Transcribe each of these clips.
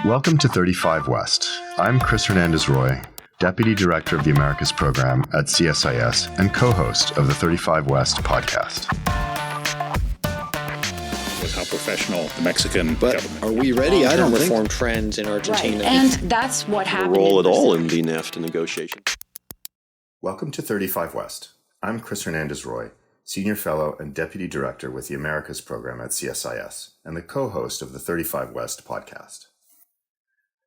Welcome to 35 West. I'm Chris Hernandez-Roy, Deputy Director of the Americas Program at CSIS and co-host of the 35 West podcast. With how professional the Mexican government. Are we ready? I don't think. Reform trends in Argentina. Right. And that's what happened. Role at all in the NAFTA negotiation. Welcome to 35 West. I'm Chris Hernandez-Roy, Senior Fellow and Deputy Director with the Americas Program at CSIS and the co-host of the 35 West podcast.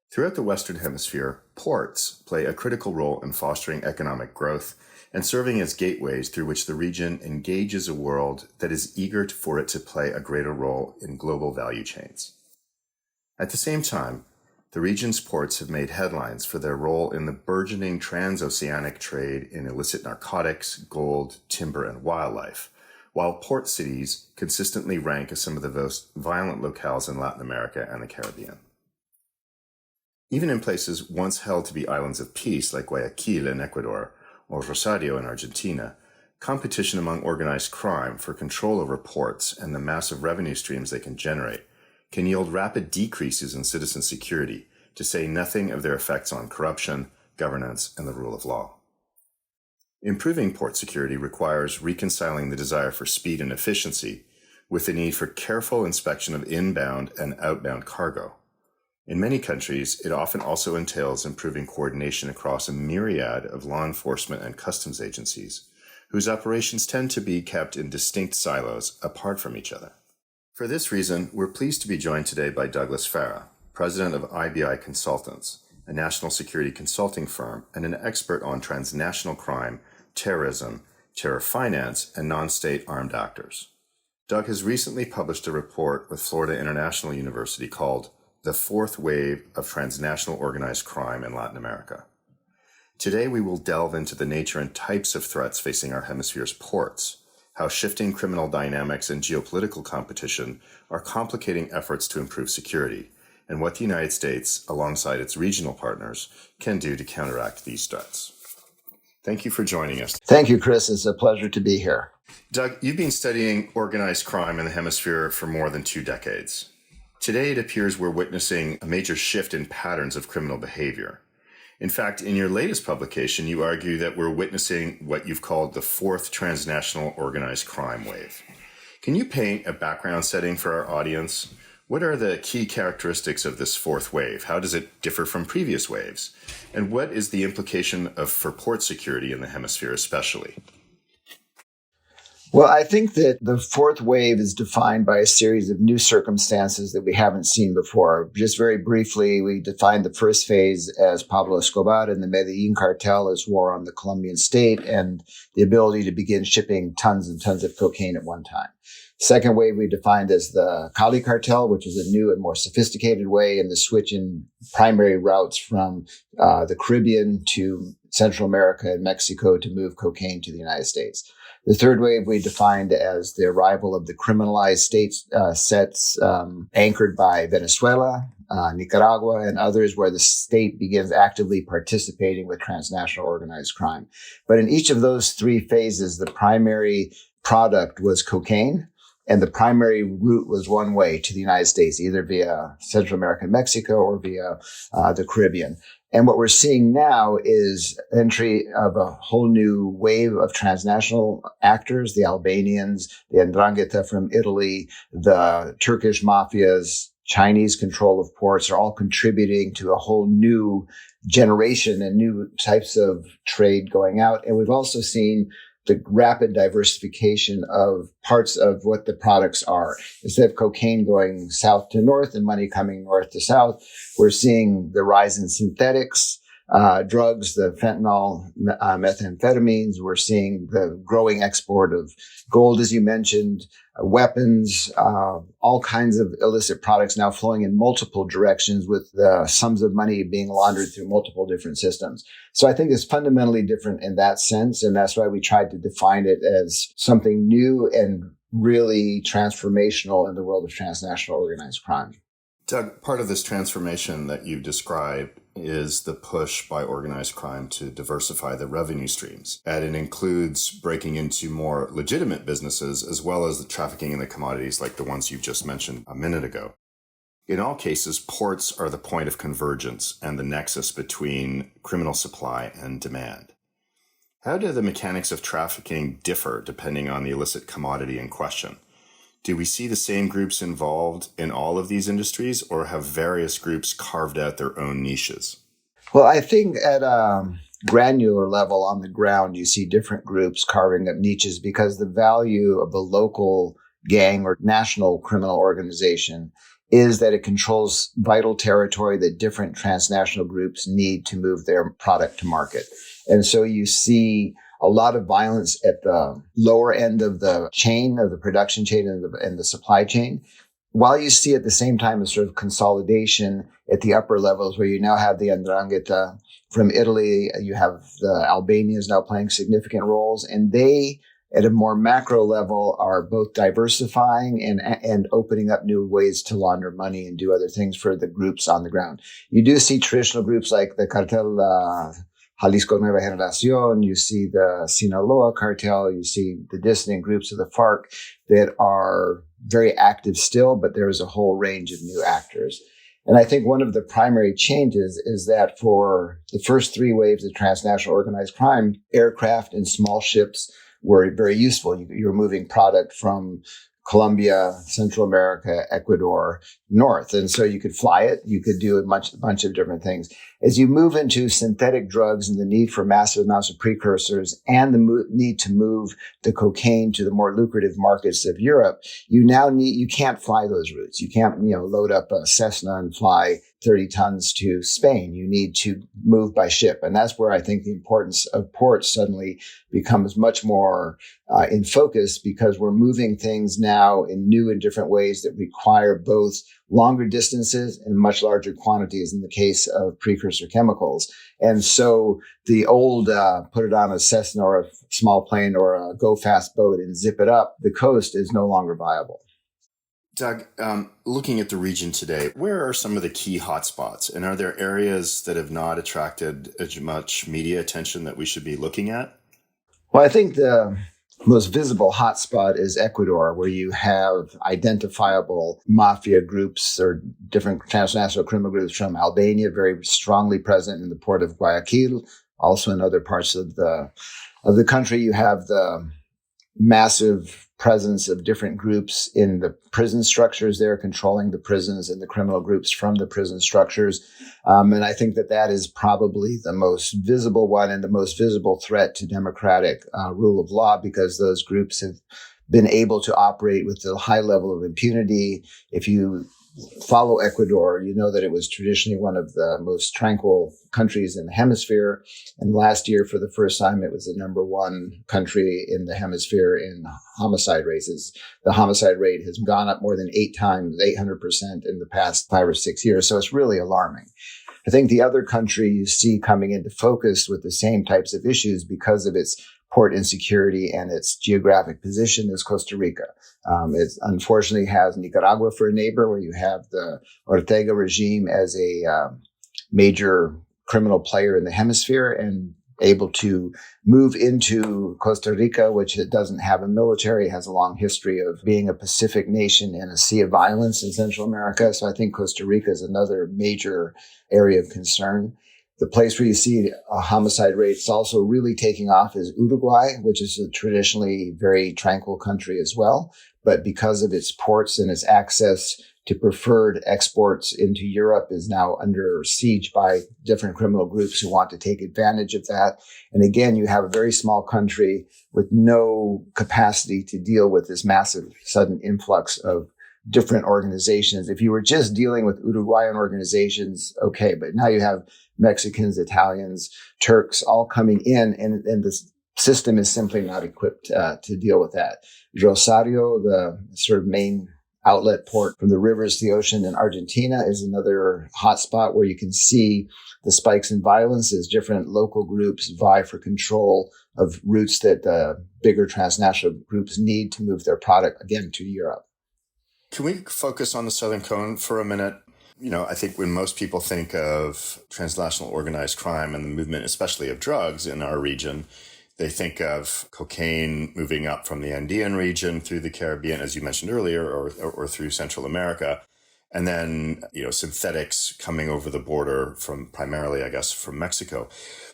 Throughout the Western Hemisphere, ports play a critical role in fostering economic growth and serving as gateways through which the region engages a world that is eager for it to play a greater role in global value chains. At the same time, the region's ports have made headlines for their role in the burgeoning trans-oceanic trade in illicit narcotics, gold, timber, and wildlife, while port cities consistently rank as some of the most violent locales in Latin America and the Caribbean. Even in places once held to be islands of peace like Guayaquil in Ecuador or Rosario in Argentina, competition among organized crime for control over ports and the massive revenue streams they can generate can yield rapid decreases in citizen security, to say nothing of their effects on corruption, governance, and the rule of law. Improving port security requires reconciling the desire for speed and efficiency with the need for careful inspection of inbound and outbound cargo. In many countries, it often also entails improving coordination across a myriad of law enforcement and customs agencies, whose operations tend to be kept in distinct silos apart from each other. For this reason, we're pleased to be joined today by Douglas Farah, President of IBI Consultants, a national security consulting firm and an expert on transnational crime, terrorism, terror finance, and non-state armed actors. Doug has recently published a report with Florida International University called The Fourth Wave of Transnational Organized Crime in Latin America. Today, we will delve into the nature and types of threats facing our hemisphere's ports, how shifting criminal dynamics and geopolitical competition are complicating efforts to improve security, and what the United States, alongside its regional partners, can do to counteract these threats. Thank you for joining us. Thank you, Chris. It's a pleasure to be here. Doug, you've been studying organized crime in the hemisphere for more than 2 decades. Today, it appears we're witnessing a major shift in patterns of criminal behavior. In fact, in your latest publication, you argue that we're witnessing what you've called the fourth transnational organized crime wave. Can you paint a background setting for our audience? What are the key characteristics of this fourth wave? How does it differ from previous waves? And what is the implication for port security in the hemisphere especially? Well, I think that the fourth wave is defined by a series of new circumstances that we haven't seen before. Just very briefly, we defined the first phase as Pablo Escobar and the Medellin cartel as war on the Colombian state and the ability to begin shipping tons and tons of cocaine at one time. Second wave we defined as the Cali cartel, which is a new and more sophisticated way in the switch in primary routes from the Caribbean to Central America and Mexico to move cocaine to the United States. The third wave we defined as the arrival of the criminalized states sets anchored by Venezuela, Nicaragua, and others where the state begins actively participating with transnational organized crime. But in each of those 3 phases, the primary product was cocaine, and the primary route was one way to the United States, either via Central America and Mexico or via the Caribbean. And what we're seeing now is entry of a whole new wave of transnational actors, the Albanians, the 'Ndrangheta from Italy, the Turkish mafias, Chinese control of ports are all contributing to a whole new generation and new types of trade going out. And we've also seen the rapid diversification of parts of what the products are. Instead of cocaine going south to north and money coming north to south, we're seeing the rise in synthetics, drugs, the fentanyl, methamphetamines. We're seeing the growing export of gold, as you mentioned, weapons, all kinds of illicit products now flowing in multiple directions with the sums of money being laundered through multiple different systems. So I think it's fundamentally different in that sense. And that's why we tried to define it as something new and really transformational in the world of transnational organized crime. Doug, part of this transformation that you've described is the push by organized crime to diversify the revenue streams. And it includes breaking into more legitimate businesses as well as the trafficking in the commodities like the ones you've just mentioned a minute ago. In all cases, ports are the point of convergence and the nexus between criminal supply and demand. How do the mechanics of trafficking differ depending on the illicit commodity in question? Do we see the same groups involved in all of these industries, or have various groups carved out their own niches? Well, I think at a granular level on the ground, you see different groups carving up niches because the value of the local gang or national criminal organization is that it controls vital territory that different transnational groups need to move their product to market. And so you see a lot of violence at the lower end of the chain, of the production chain and the supply chain, while you see at the same time a sort of consolidation at the upper levels where you now have the 'Ndrangheta from Italy, you have the Albanians now playing significant roles, and they, at a more macro level, are both diversifying and opening up new ways to launder money and do other things for the groups on the ground. You do see traditional groups like the Cartel Jalisco Nueva Generación, you see the Sinaloa cartel, you see the dissident groups of the FARC that are very active still, but there's a whole range of new actors. And I think one of the primary changes is that for the first three waves of transnational organized crime, aircraft and small ships were very useful. You were moving product from Colombia, Central America, Ecuador, north. And so you could fly it. You could do a bunch of different things. As you move into synthetic drugs and the need for massive amounts of precursors and the need to move the cocaine to the more lucrative markets of Europe, you can't fly those routes. You can't, load up a Cessna and fly 30 tons to Spain. You need to move by ship. And that's where I think the importance of ports suddenly becomes much more in focus, because we're moving things now in new and different ways that require both longer distances and much larger quantities in the case of precursor chemicals. And so the old put it on a Cessna or a small plane or a go fast boat and zip it up the coast is no longer viable. Doug, looking at the region today, where are some of the key hotspots? And are there areas that have not attracted as much media attention that we should be looking at? Well, I think the most visible hotspot is Ecuador, where you have identifiable mafia groups or different transnational criminal groups from Albania, very strongly present in the port of Guayaquil. Also in other parts of the country, you have the massive presence of different groups in the prison structures there, controlling the prisons and the criminal groups from the prison structures. And I think that is probably the most visible one and the most visible threat to democratic rule of law, because those groups have been able to operate with a high level of impunity. If you follow Ecuador, you know that it was traditionally one of the most tranquil countries in the hemisphere. And last year, for the first time, it was the number one country in the hemisphere in homicide rates. The homicide rate has gone up more than 800% in the past 5 or 6 years. So it's really alarming. I think the other country you see coming into focus with the same types of issues because of its port insecurity and its geographic position is Costa Rica. It unfortunately has Nicaragua for a neighbor, where you have the Ortega regime as a major criminal player in the hemisphere and able to move into Costa Rica, which it doesn't have a military, has a long history of being a Pacific nation and a sea of violence in Central America. So I think Costa Rica is another major area of concern. The place where you see homicide rates also really taking off is Uruguay, which is a traditionally very tranquil country as well. But because of its ports and its access to preferred exports into Europe is now under siege by different criminal groups who want to take advantage of that. And again, you have a very small country with no capacity to deal with this massive sudden influx of different organizations. If you were just dealing with Uruguayan organizations, okay, but now you have Mexicans, Italians, Turks all coming in, and the system is simply not equipped to deal with that. Rosario, the sort of main outlet port from the rivers to the ocean in Argentina, is another hotspot where you can see the spikes in violence as different local groups vie for control of routes that bigger transnational groups need to move their product, again, to Europe. Can we focus on the Southern Cone for a minute? I think when most people think of transnational organized crime and the movement, especially of drugs in our region, they think of cocaine moving up from the Andean region through the Caribbean, as you mentioned earlier, or through Central America. and then, synthetics coming over the border from primarily, I guess, from Mexico.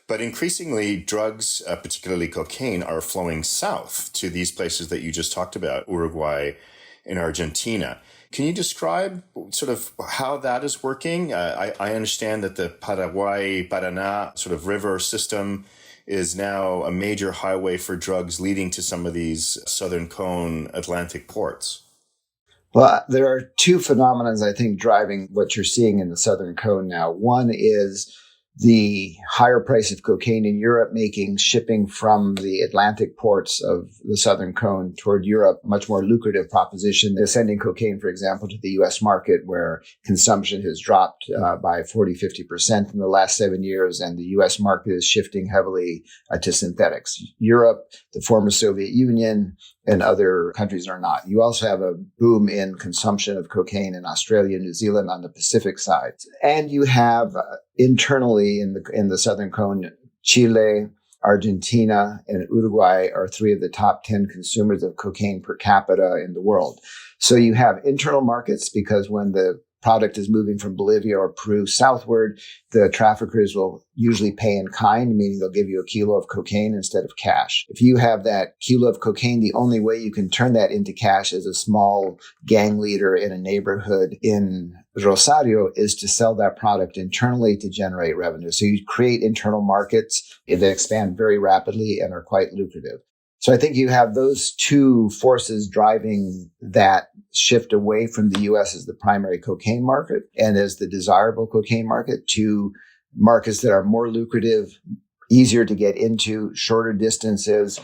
But increasingly, drugs, particularly cocaine, are flowing south to these places that you just talked about, Uruguay and Argentina. Can you describe sort of how that is working? I understand that the Paraguay-Paraná sort of river system is now a major highway for drugs leading to some of these Southern Cone Atlantic ports. Well, there are two phenomena, I think, driving what you're seeing in the Southern Cone now. One is the higher price of cocaine in Europe making shipping from the Atlantic ports of the Southern Cone toward Europe much more lucrative proposition than sending cocaine, for example, to the U.S. market, where consumption has dropped by 40-50% in the last 7 years, and the U.S. market is shifting heavily to synthetics. Europe, the former Soviet Union, and other countries are not. You also have a boom in consumption of cocaine in Australia and New Zealand on the Pacific side. And you have internally in the Southern Cone, Chile, Argentina, and Uruguay are three of the top 10 consumers of cocaine per capita in the world. So you have internal markets because when the product is moving from Bolivia or Peru southward, the traffickers will usually pay in kind, meaning they'll give you a kilo of cocaine instead of cash. If you have that kilo of cocaine, the only way you can turn that into cash as a small gang leader in a neighborhood in Rosario is to sell that product internally to generate revenue. So you create internal markets that expand very rapidly and are quite lucrative. So I think you have those two forces driving that shift away from the U.S. as the primary cocaine market and as the desirable cocaine market to markets that are more lucrative, easier to get into, shorter distances.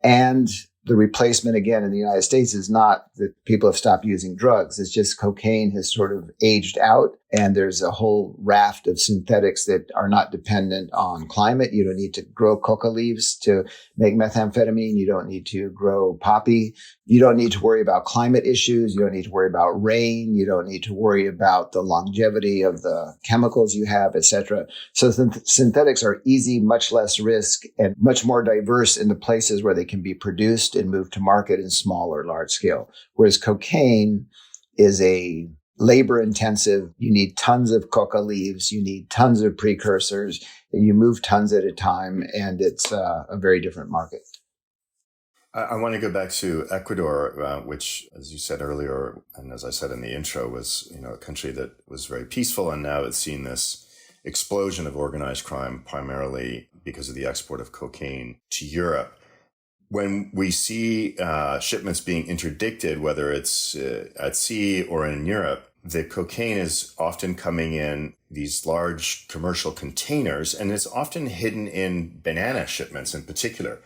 And the replacement, again, in the United States is not that people have stopped using drugs. It's just cocaine has sort of aged out, and there's a whole raft of synthetics that are not dependent on climate. You don't need to grow coca leaves to make methamphetamine. You don't need to grow poppy. You don't need to worry about climate issues. You don't need to worry about rain. You don't need to worry about the longevity of the chemicals you have, et cetera. So synthetics are easy, much less risk, and much more diverse in the places where they can be produced and moved to market in small or large scale. Whereas cocaine is a labor intensive. You need tons of coca leaves. You need tons of precursors, and you move tons at a time. And it's a very different market. I want to go back to Ecuador, which, as you said earlier, and as I said in the intro, was a country that was very peaceful, and now it's seen this explosion of organized crime, primarily because of the export of cocaine to Europe. When we see shipments being interdicted, whether it's at sea or in Europe, the cocaine is often coming in these large commercial containers, and it's often hidden in banana shipments in particular.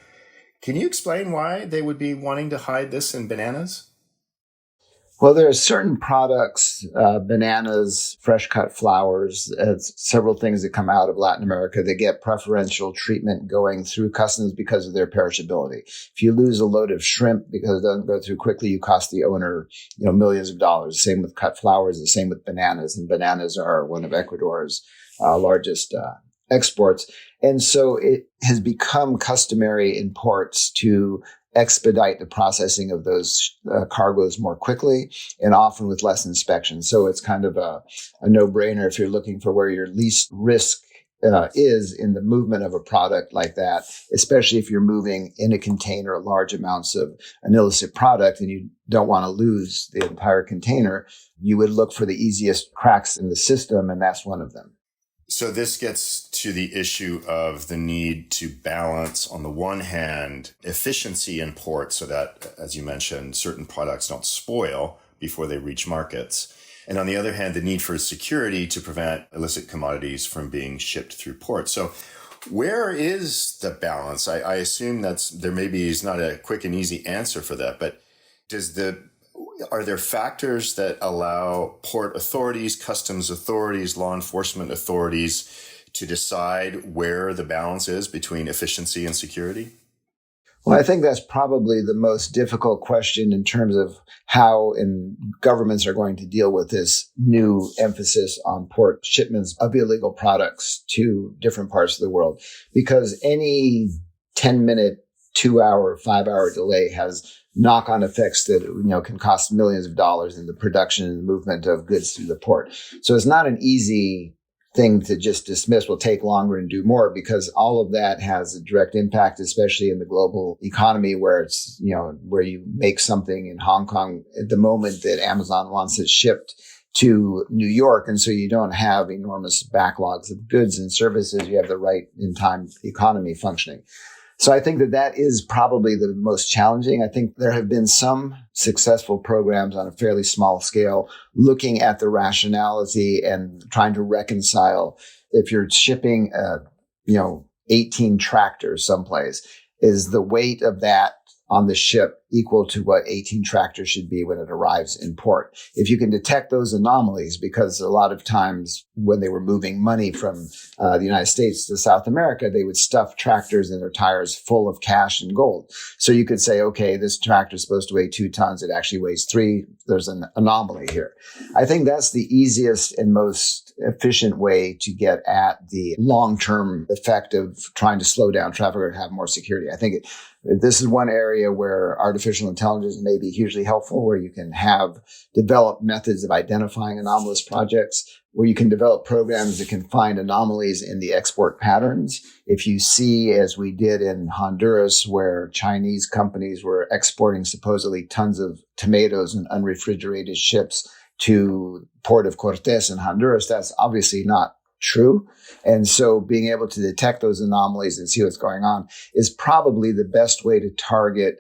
Can you explain why they would be wanting to hide this in bananas? Well, there are certain products, bananas, fresh cut flowers, several things that come out of Latin America that get preferential treatment going through customs because of their perishability. If you lose a load of shrimp because it doesn't go through quickly, you cost the owner, millions of dollars. Same with cut flowers, the same with bananas. And bananas are one of Ecuador's largest exports. And so it has become customary in ports to expedite the processing of those cargoes more quickly and often with less inspection. So it's kind of a no-brainer if you're looking for where your least risk is in the movement of a product like that, especially if you're moving in a container large amounts of an illicit product and you don't want to lose the entire container. You would look for the easiest cracks in the system, and that's one of them. So this gets to the issue of the need to balance, on the one hand, efficiency in ports so that, as you mentioned, certain products don't spoil before they reach markets. And on the other hand, the need for security to prevent illicit commodities from being shipped through ports. So where is the balance? I assume there maybe is not a quick and easy answer for that, but are there factors that allow port authorities, customs authorities, law enforcement authorities to decide where the balance is between efficiency and security? Well, I think that's probably the most difficult question in terms of how governments are going to deal with this new emphasis on port shipments of illegal products to different parts of the world. Because any 10-minute 2-hour, 5-hour delay has knock-on effects that, can cost millions of dollars in the production and movement of goods through the port. So it's not an easy thing to just dismiss. Will take longer and do more, because all of that has a direct impact, especially in the global economy where it's, where you make something in Hong Kong at the moment that Amazon wants it shipped to New York. And so you don't have enormous backlogs of goods and services. You have the right in time economy functioning. So I think that is probably the most challenging. I think there have been some successful programs on a fairly small scale looking at the rationality and trying to reconcile if you're shipping, 18 tractors someplace, is the weight of that on the ship equal to what 18 tractors should be when it arrives in port. If you can detect those anomalies, because a lot of times when they were moving money from the United States to South America, they would stuff tractors and their tires full of cash and gold. So you could say, okay, this tractor is supposed to weigh 2 tons. It actually weighs 3. There's an anomaly here. I think that's the easiest and most efficient way to get at the long-term effect of trying to slow down traffic or have more security. I think this is one area where artificial intelligence may be hugely helpful, where you can develop methods of identifying anomalous projects, where you can develop programs that can find anomalies in the export patterns. If you see, as we did in Honduras, where Chinese companies were exporting supposedly tons of tomatoes in unrefrigerated ships to Port of Cortés in Honduras, that's obviously not true. And so being able to detect those anomalies and see what's going on is probably the best way to target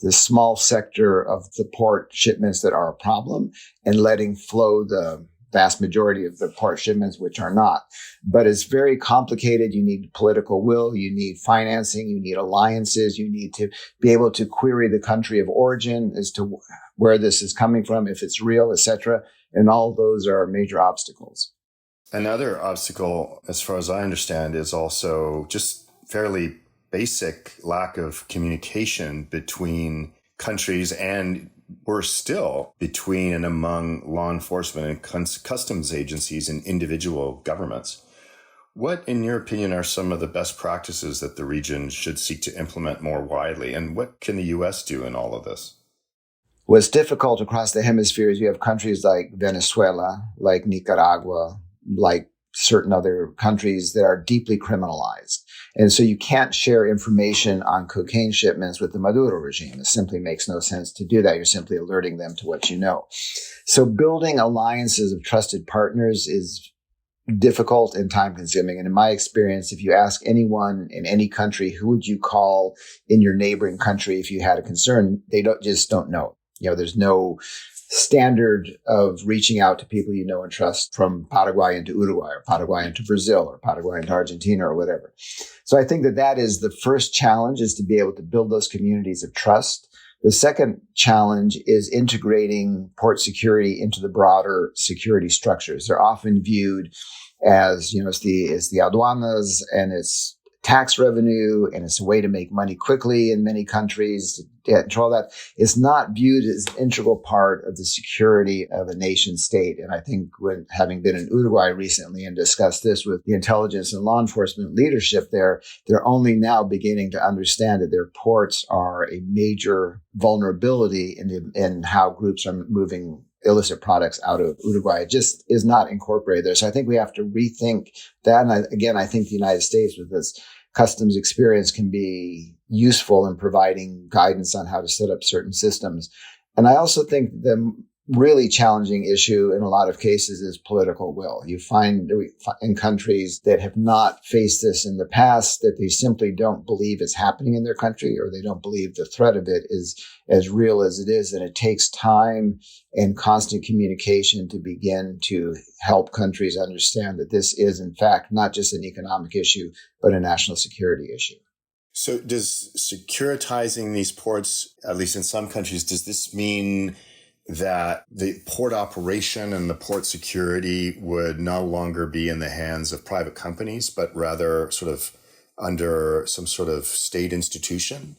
the small sector of the port shipments that are a problem and letting flow the vast majority of the port shipments, which are not. But it's very complicated. You need political will. You need financing. You need alliances. You need to be able to query the country of origin as to where this is coming from, if it's real, etc. And all those are major obstacles. Another obstacle, as far as I understand, is also just fairly basic lack of communication between countries, and worse still, between and among law enforcement and customs agencies and individual governments. What, in your opinion, are some of the best practices that the region should seek to implement more widely? And what can the U.S. do in all of this? What's difficult across the hemisphere is you have countries like Venezuela, like Nicaragua, like certain other countries that are deeply criminalized. And so you can't share information on cocaine shipments with the Maduro regime. It simply makes no sense to do that. You're simply alerting them to what you know. So building alliances of trusted partners is difficult and time consuming. And in my experience, if you ask anyone in any country, who would you call in your neighboring country if you had a concern, they don't know. There's no standard of reaching out to people you know and trust from Paraguay into Uruguay or Paraguay into Brazil or Paraguay into Argentina or whatever. So I think that is the first challenge, is to be able to build those communities of trust. The second challenge is integrating port security into the broader security structures. They're often viewed as, it's the aduanas and it's tax revenue, and it's a way to make money quickly in many countries to control that. It's not viewed as an integral part of the security of a nation state. And I think having been in Uruguay recently and discussed this with the intelligence and law enforcement leadership there, they're only now beginning to understand that their ports are a major vulnerability in how groups are moving illicit products out of Uruguay. It just is not incorporated there. So I think we have to rethink that. And I think the United States with this customs experience can be useful in providing guidance on how to set up certain systems. And I also think the really challenging issue in a lot of cases is political will. You find in countries that have not faced this in the past that they simply don't believe it's happening in their country, or they don't believe the threat of it is as real as it is. And it takes time and constant communication to begin to help countries understand that this is, in fact, not just an economic issue, but a national security issue. So does securitizing these ports, at least in some countries, does this mean that the port operation and the port security would no longer be in the hands of private companies, but rather sort of under some sort of state institution?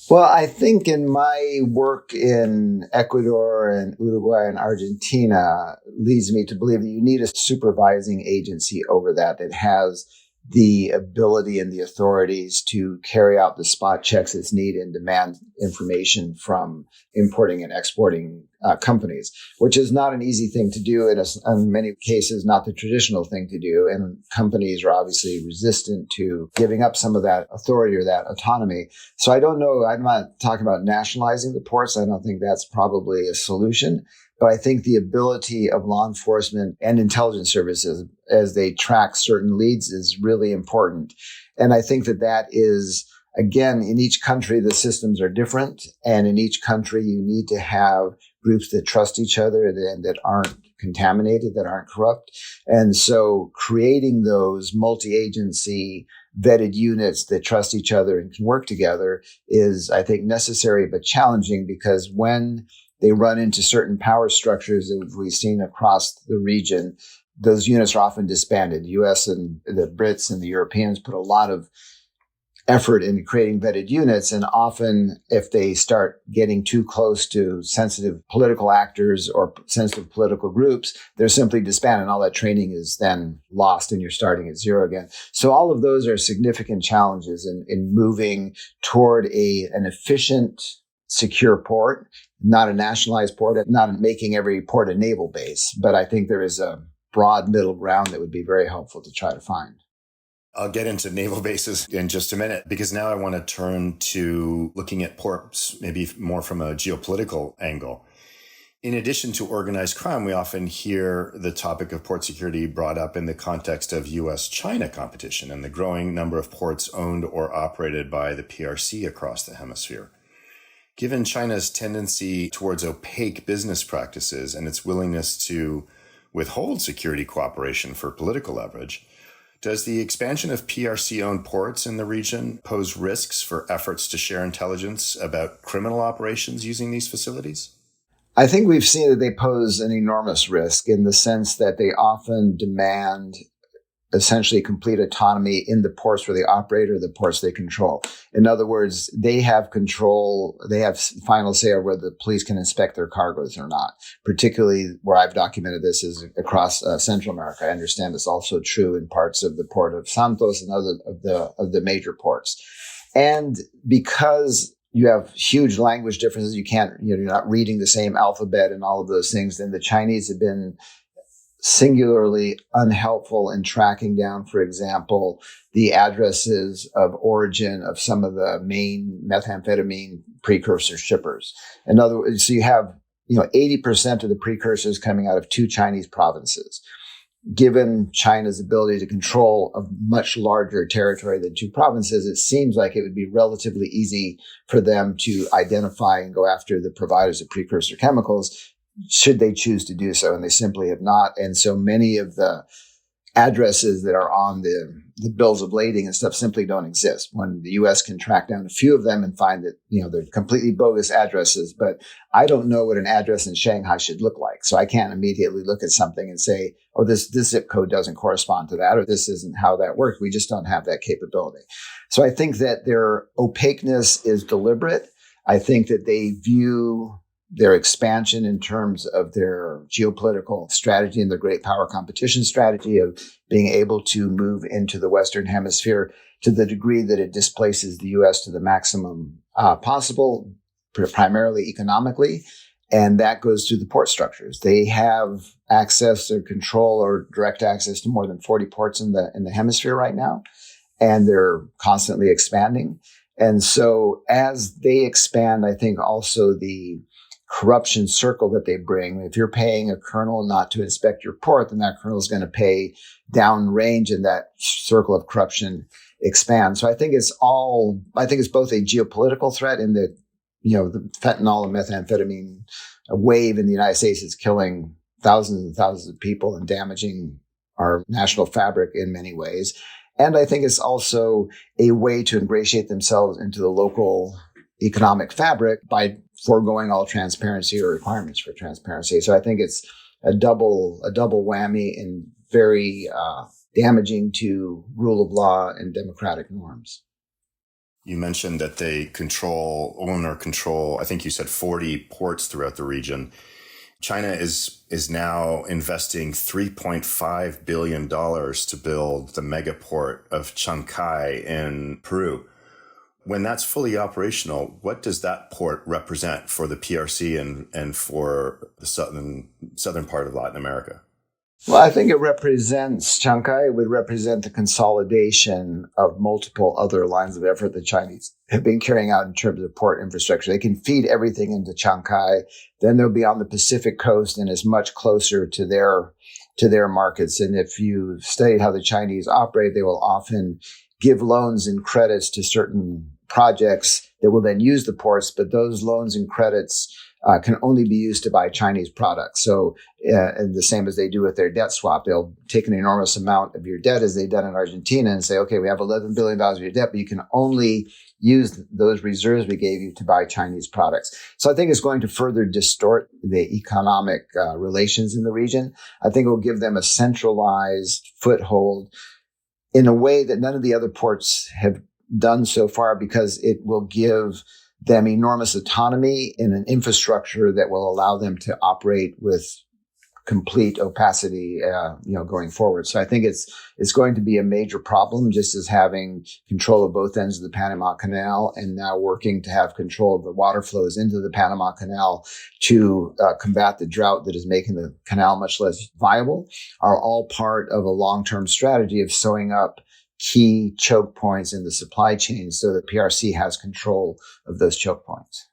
Well, I think in my work in Ecuador and Uruguay and Argentina leads me to believe that you need a supervising agency over that has the ability and the authorities to carry out the spot checks that's needed and demand information from importing and exporting companies, which is not an easy thing to do. And in many cases, not the traditional thing to do. And companies are obviously resistant to giving up some of that authority or that autonomy. So I don't know. I'm not talking about nationalizing the ports. I don't think that's probably a solution. But I think the ability of law enforcement and intelligence services as they track certain leads is really important. And I think that is, again, in each country, the systems are different. And in each country, you need to have groups that trust each other and that aren't contaminated, that aren't corrupt. And so creating those multi-agency vetted units that trust each other and can work together is, I think, necessary but challenging, because when they run into certain power structures that we've seen across the region, those units are often disbanded. The U.S. and the Brits and the Europeans put a lot of effort in creating vetted units. And often if they start getting too close to sensitive political actors or sensitive political groups, they're simply disbanded. And all that training is then lost and you're starting at zero again. So all of those are significant challenges in moving toward an efficient, secure port, not a nationalized port, not making every port a naval base. But I think there is a broad middle ground that would be very helpful to try to find. I'll get into naval bases in just a minute, because now I want to turn to looking at ports maybe more from a geopolitical angle. In addition to organized crime, we often hear the topic of port security brought up in the context of U.S.-China competition and the growing number of ports owned or operated by the PRC across the hemisphere. Given China's tendency towards opaque business practices and its willingness to withhold security cooperation for political leverage, does the expansion of PRC-owned ports in the region pose risks for efforts to share intelligence about criminal operations using these facilities? I think we've seen that they pose an enormous risk in the sense that they often demand essentially complete autonomy in the ports where they operate or the ports they control. In other words, they have control, they have final say over whether the police can inspect their cargoes or not. Particularly where I've documented this is across Central America. I understand it's also true in parts of the port of Santos and other of the major ports. And because you have huge language differences, you're not reading the same alphabet and all of those things, then the Chinese have been singularly unhelpful in tracking down, for example, the addresses of origin of some of the main methamphetamine precursor shippers. In other words, so you have 80% of the precursors coming out of 2 Chinese provinces. Given China's ability to control a much larger territory than 2 provinces, it seems like it would be relatively easy for them to identify and go after the providers of precursor chemicals, should they choose to do so, and they simply have not. And so many of the addresses that are on the bills of lading and stuff simply don't exist, when the U.S. can track down a few of them and find that, they're completely bogus addresses. But I don't know what an address in Shanghai should look like. So I can't immediately look at something and say, oh, this zip code doesn't correspond to that, or this isn't how that works. We just don't have that capability. So I think that their opaqueness is deliberate. I think that they view their expansion in terms of their geopolitical strategy and their great power competition strategy of being able to move into the Western Hemisphere to the degree that it displaces the U.S. to the maximum possible, primarily economically. And that goes through the port structures. They have access or control or direct access to more than 40 ports in the hemisphere right now. And they're constantly expanding. And so as they expand, I think also the corruption circle that they bring. If you're paying a colonel not to inspect your port, then that colonel is going to pay downrange, and that circle of corruption expands. So I think it's both a geopolitical threat in that, the fentanyl and methamphetamine wave in the United States is killing thousands and thousands of people and damaging our national fabric in many ways. And I think it's also a way to ingratiate themselves into the local economic fabric by foregoing all transparency or requirements for transparency. So I think it's a double whammy and very damaging to rule of law and democratic norms. You mentioned that they own or control, I think you said 40 ports throughout the region. China is now investing $3.5 billion to build the mega port of Chancay in Peru. When that's fully operational, what does that port represent for the PRC and for the southern part of Latin America? Well, I think it represents, Chancay would represent the consolidation of multiple other lines of effort the Chinese have been carrying out in terms of port infrastructure. They can feed everything into Chancay. Then they'll be on the Pacific coast and is much closer to their markets. And if you studied how the Chinese operate, they will often give loans and credits to certain projects that will then use the ports, but those loans and credits can only be used to buy Chinese products. So, and the same as they do with their debt swap, they'll take an enormous amount of your debt, as they've done in Argentina, and say, okay, we have $11 billion of your debt, but you can only use those reserves we gave you to buy Chinese products. So I think it's going to further distort the economic relations in the region. I think it will give them a centralized foothold in a way that none of the other ports have done so far, because it will give them enormous autonomy in an infrastructure that will allow them to operate with complete opacity, going forward. So I think it's going to be a major problem, just as having control of both ends of the Panama Canal and now working to have control of the water flows into the Panama Canal to combat the drought that is making the canal much less viable, are all part of a long-term strategy of sewing up key choke points in the supply chain so that PRC has control of those choke points.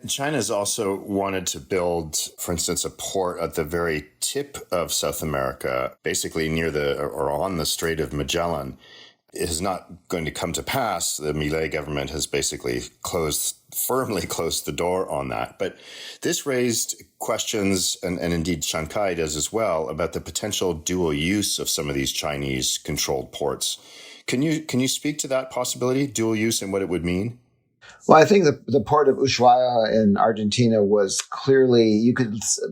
China's also wanted to build, for instance, a port at the very tip of South America, basically near or on the Strait of Magellan. It is not going to come to pass. The Milei government has basically firmly closed the door on that. But this raised questions, and indeed Chancay does as well, about the potential dual use of some of these Chinese-controlled ports. Can you speak to that possibility, dual use, and what it would mean? Well, I think the port of Ushuaia in Argentina was clearly,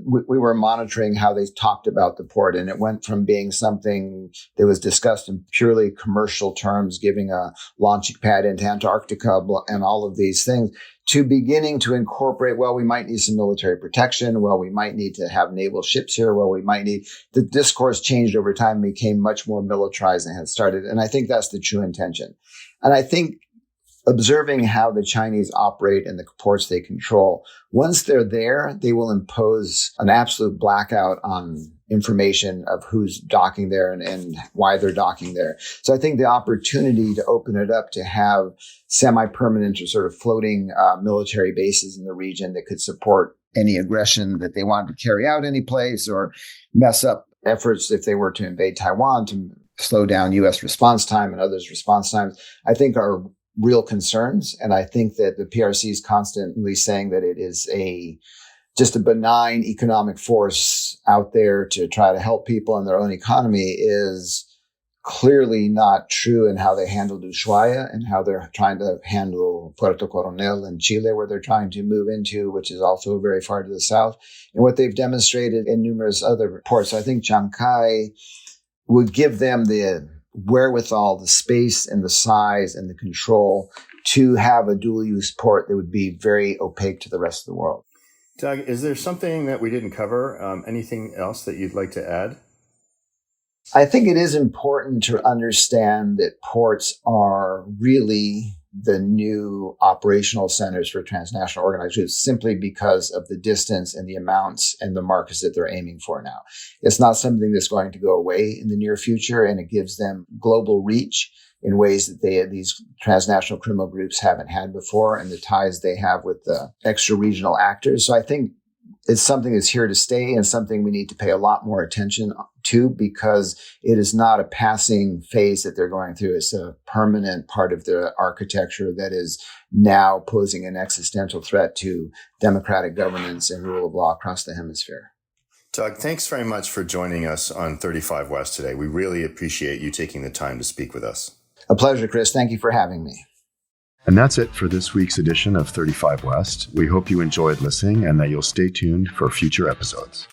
we were monitoring how they talked about the port, and it went from being something that was discussed in purely commercial terms, giving a launching pad into Antarctica and all of these things, to beginning to incorporate, well, we might need some military protection. Well, we might need to have naval ships here. Well, the discourse changed over time, became much more militarized than it had started. And I think that's the true intention. And I think observing how the Chinese operate and the ports they control, once they're there, they will impose an absolute blackout on information of who's docking there and why they're docking there. So I think the opportunity to open it up to have semi-permanent or sort of floating military bases in the region that could support any aggression that they wanted to carry out any place, or mess up efforts if they were to invade Taiwan, to slow down U.S. response time and others' response times, I think are real concerns. And I think that the PRC is constantly saying that it is just a benign economic force out there to try to help people in their own economy is clearly not true in how they handled Ushuaia and how they're trying to handle Puerto Coronel in Chile, where they're trying to move into, which is also very far to the south, and what they've demonstrated in numerous other ports. I think Chancay would give them the wherewithal, the space and the size and the control to have a dual-use port that would be very opaque to the rest of the world. Doug, is there something that we didn't cover? Anything else that you'd like to add? I think it is important to understand that ports are really the new operational centers for transnational organizations, simply because of the distance and the amounts and the markets that they're aiming for now. It's not something that's going to go away in the near future, and it gives them global reach in ways that these transnational criminal groups haven't had before, and the ties they have with the extra-regional actors. So I think it's something that's here to stay, and something we need to pay a lot more attention to, because it is not a passing phase that they're going through. It's a permanent part of their architecture that is now posing an existential threat to democratic governance and rule of law across the hemisphere. Doug, thanks very much for joining us on 35 West today. We really appreciate you taking the time to speak with us. A pleasure, Chris. Thank you for having me. And that's it for this week's edition of 35 West. We hope you enjoyed listening and that you'll stay tuned for future episodes.